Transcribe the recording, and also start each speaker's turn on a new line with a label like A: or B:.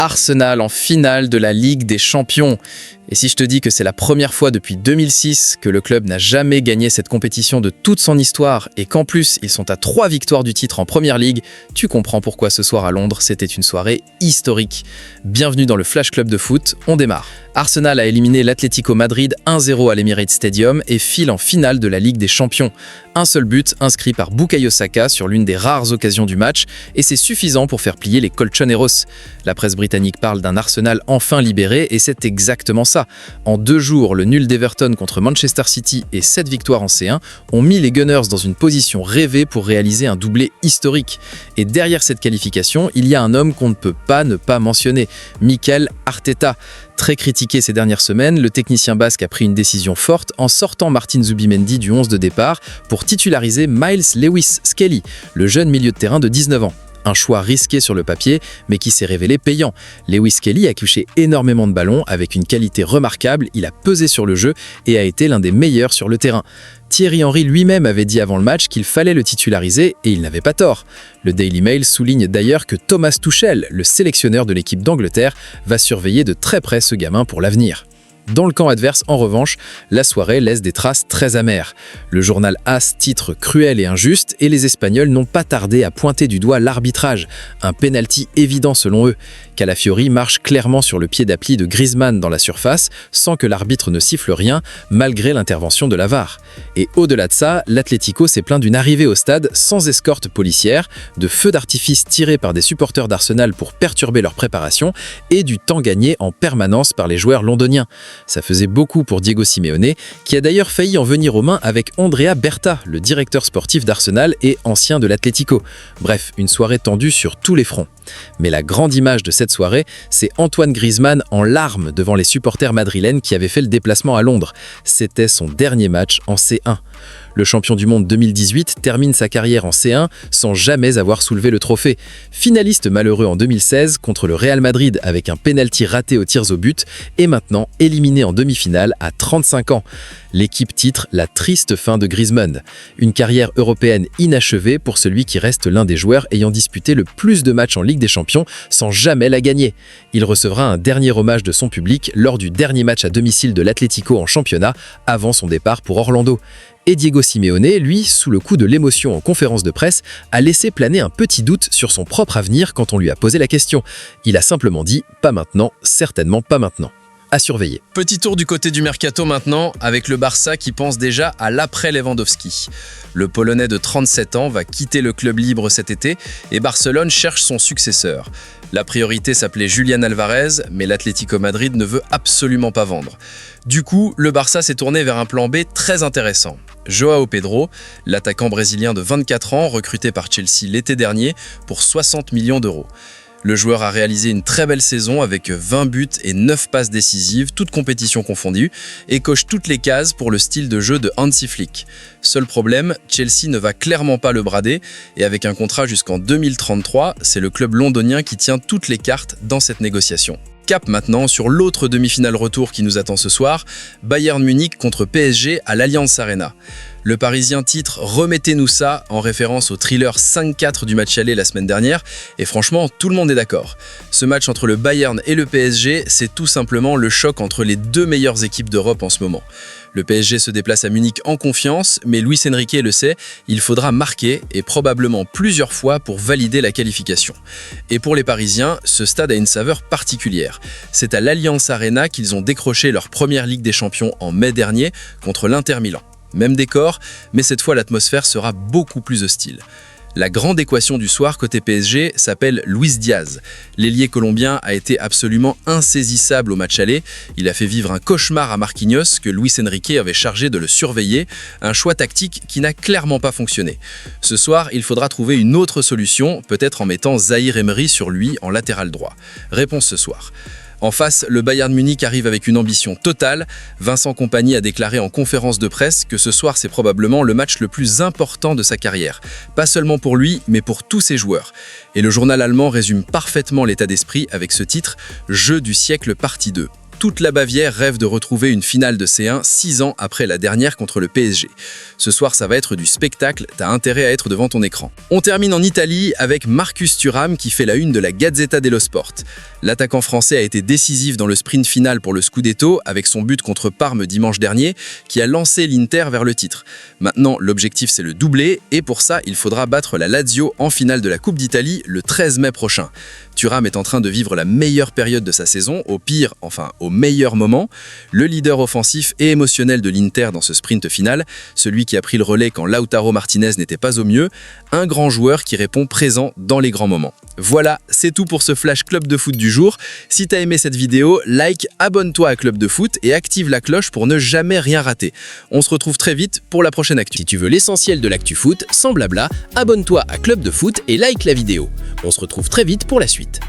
A: Arsenal en finale de la Ligue des Champions. Et si je te dis que c'est la première fois depuis 2006 que le club n'a jamais gagné cette compétition de toute son histoire et qu'en plus ils sont à 3 victoires du titre en Première Ligue, tu comprends pourquoi ce soir à Londres c'était une soirée historique. Bienvenue dans le Flash Club de foot, on démarre. Arsenal a éliminé l'Atlético Madrid 1-0 à l'Emirates Stadium et file en finale de la Ligue des Champions. Un seul but inscrit par Bukayo Saka sur l'une des rares occasions du match et c'est suffisant pour faire plier les Colchoneros. La presse britannique parle d'un Arsenal enfin libéré et c'est exactement ça. En 2 jours, le nul d'Everton contre Manchester City et 7 victoires en C1 ont mis les Gunners dans une position rêvée pour réaliser un doublé historique. Et derrière cette qualification, il y a un homme qu'on ne peut pas ne pas mentionner, Mikel Arteta. Très critiqué ces dernières semaines, le technicien basque a pris une décision forte en sortant Martin Zubimendi du 11 de départ pour titulariser Miles Lewis-Skelly, le jeune milieu de terrain de 19 ans. Un choix risqué sur le papier, mais qui s'est révélé payant. Lewis-Skelly a touché énormément de ballons avec une qualité remarquable, il a pesé sur le jeu et a été l'un des meilleurs sur le terrain. Thierry Henry lui-même avait dit avant le match qu'il fallait le titulariser et il n'avait pas tort. Le Daily Mail souligne d'ailleurs que Thomas Tuchel, le sélectionneur de l'équipe d'Angleterre, va surveiller de très près ce gamin pour l'avenir. Dans le camp adverse, en revanche, la soirée laisse des traces très amères. Le journal AS titre cruel et injuste et les Espagnols n'ont pas tardé à pointer du doigt l'arbitrage, un penalty évident selon eux. Calafiori marche clairement sur le pied d'appli de Griezmann dans la surface sans que l'arbitre ne siffle rien malgré l'intervention de la VAR. Et au-delà de ça, l'Atlético s'est plaint d'une arrivée au stade sans escorte policière, de feux d'artifice tirés par des supporters d'Arsenal pour perturber leur préparation et du temps gagné en permanence par les joueurs londoniens. Ça faisait beaucoup pour Diego Simeone, qui a d'ailleurs failli en venir aux mains avec Andrea Berta, le directeur sportif d'Arsenal et ancien de l'Atlético. Bref, une soirée tendue sur tous les fronts. Mais la grande image de cette soirée, c'est Antoine Griezmann en larmes devant les supporters madrilènes qui avaient fait le déplacement à Londres. C'était son dernier match en C1. Le champion du monde 2018 termine sa carrière en C1 sans jamais avoir soulevé le trophée. Finaliste malheureux en 2016 contre le Real Madrid avec un penalty raté aux tirs au but et maintenant éliminé en demi-finale à 35 ans. L'équipe titre la triste fin de Griezmann. Une carrière européenne inachevée pour celui qui reste l'un des joueurs ayant disputé le plus de matchs en Ligue des Champions sans jamais la gagner. Il recevra un dernier hommage de son public lors du dernier match à domicile de l'Atlético en championnat avant son départ pour Orlando. Et Diego Simeone, lui, sous le coup de l'émotion en conférence de presse, a laissé planer un petit doute sur son propre avenir quand on lui a posé la question. Il a simplement dit « pas maintenant, certainement pas maintenant ». À surveiller.
B: Petit tour du côté du mercato maintenant, avec le Barça qui pense déjà à l'après-Lewandowski. Le Polonais de 37 ans va quitter le club libre cet été et Barcelone cherche son successeur. La priorité s'appelait Julián Álvarez, mais l'Atlético Madrid ne veut absolument pas vendre. Du coup, le Barça s'est tourné vers un plan B très intéressant. João Pedro, l'attaquant brésilien de 24 ans recruté par Chelsea l'été dernier pour 60 millions d'euros. Le joueur a réalisé une très belle saison avec 20 buts et 9 passes décisives, toutes compétitions confondues, et coche toutes les cases pour le style de jeu de Hansi Flick. Seul problème, Chelsea ne va clairement pas le brader, et avec un contrat jusqu'en 2033, c'est le club londonien qui tient toutes les cartes dans cette négociation. Cap maintenant sur l'autre demi-finale retour qui nous attend ce soir, Bayern Munich contre PSG à l'Allianz Arena. Le Parisien titre « Remettez-nous ça » en référence au thriller 5-4 du match aller la semaine dernière, et franchement, tout le monde est d'accord. Ce match entre le Bayern et le PSG, c'est tout simplement le choc entre les 2 meilleures équipes d'Europe en ce moment. Le PSG se déplace à Munich en confiance, mais Luis Enrique le sait, il faudra marquer, et probablement plusieurs fois pour valider la qualification. Et pour les Parisiens, ce stade a une saveur particulière. C'est à l'Allianz Arena qu'ils ont décroché leur première Ligue des Champions en mai dernier contre l'Inter Milan. Même décor, mais cette fois l'atmosphère sera beaucoup plus hostile. La grande équation du soir côté PSG s'appelle Luis Diaz. L'ailier colombien a été absolument insaisissable au match aller. Il a fait vivre un cauchemar à Marquinhos que Luis Enrique avait chargé de le surveiller, un choix tactique qui n'a clairement pas fonctionné. Ce soir, il faudra trouver une autre solution, peut-être en mettant Zahir Emery sur lui en latéral droit. Réponse ce soir. En face, le Bayern Munich arrive avec une ambition totale. Vincent Kompany a déclaré en conférence de presse que ce soir c'est probablement le match le plus important de sa carrière. Pas seulement pour lui, mais pour tous ses joueurs. Et le journal allemand résume parfaitement l'état d'esprit avec ce titre « Jeu du siècle partie 2 ». toute la Bavière rêve de retrouver une finale de C1 6 ans après la dernière contre le PSG. Ce soir, ça va être du spectacle, t'as intérêt à être devant ton écran. On termine en Italie avec Marcus Thuram qui fait la une de la Gazzetta dello Sport. L'attaquant français a été décisif dans le sprint final pour le Scudetto avec son but contre Parme dimanche dernier qui a lancé l'Inter vers le titre. Maintenant, l'objectif c'est le doublé et pour ça, il faudra battre la Lazio en finale de la Coupe d'Italie le 13 mai prochain. Thuram est en train de vivre la meilleure période de sa saison, au meilleur moment. Le leader offensif et émotionnel de l'Inter dans ce sprint final, celui qui a pris le relais quand Lautaro Martinez n'était pas au mieux, un grand joueur qui répond présent dans les grands moments. Voilà, c'est tout pour ce Flash Club de Foot du jour. Si t'as aimé cette vidéo, like, abonne-toi à Club de Foot et active la cloche pour ne jamais rien rater. On se retrouve très vite pour la prochaine actu.
C: Si tu veux l'essentiel de l'actu foot, sans blabla, abonne-toi à Club de Foot et like la vidéo. On se retrouve très vite pour la suite.